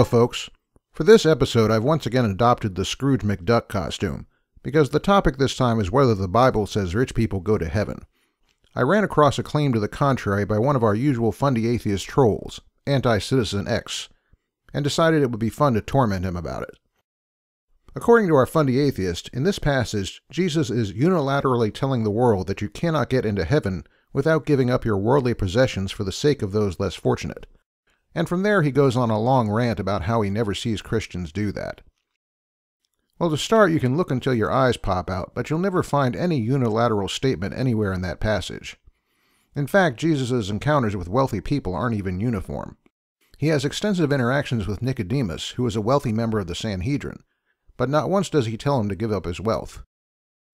Hello, folks. For this episode, I've once again adopted the Scrooge McDuck costume, because the topic this time is whether the Bible says rich people go to heaven. I ran across a claim to the contrary by one of our usual fundy atheist trolls, AntiCirizenX, and decided it would be fun to torment him about it. According to our fundy atheist, in this passage, Jesus is unilaterally telling the world that you cannot get into heaven without giving up your worldly possessions for the sake of those less fortunate. And from there he goes on a long rant about how he never sees Christians do that. Well, to start, you can look until your eyes pop out, but you'll never find any unilateral statement anywhere in that passage. In fact, Jesus' encounters with wealthy people aren't even uniform. He has extensive interactions with Nicodemus, who is a wealthy member of the Sanhedrin, but not once does he tell him to give up his wealth.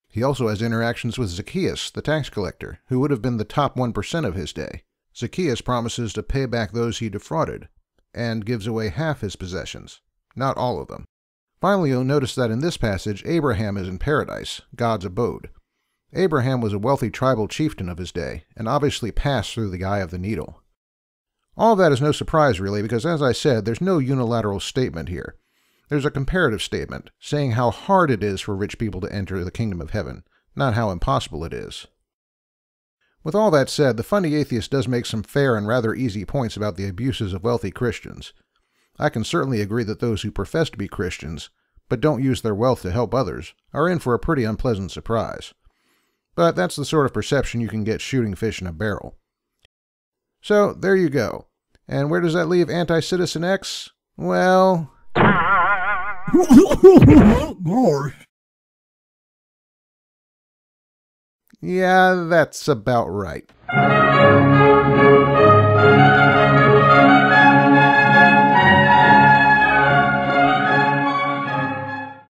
He also has interactions with Zacchaeus, the tax collector, who would have been the top 1% of his day. Zacchaeus promises to pay back those he defrauded, and gives away half his possessions, not all of them. Finally, you'll notice that in this passage, Abraham is in paradise, God's abode. Abraham was a wealthy tribal chieftain of his day, and obviously passed through the eye of the needle. All of that is no surprise, really, because as I said, there's no unilateral statement here. There's a comparative statement, saying how hard it is for rich people to enter the kingdom of heaven, not how impossible it is. With all that said, the funny atheist does make some fair and rather easy points about the abuses of wealthy Christians. I can certainly agree that those who profess to be Christians, but don't use their wealth to help others, are in for a pretty unpleasant surprise. But that's the sort of perception you can get shooting fish in a barrel. So, there you go. And where does that leave AntiCirizenX? Well... Yeah, that's about right.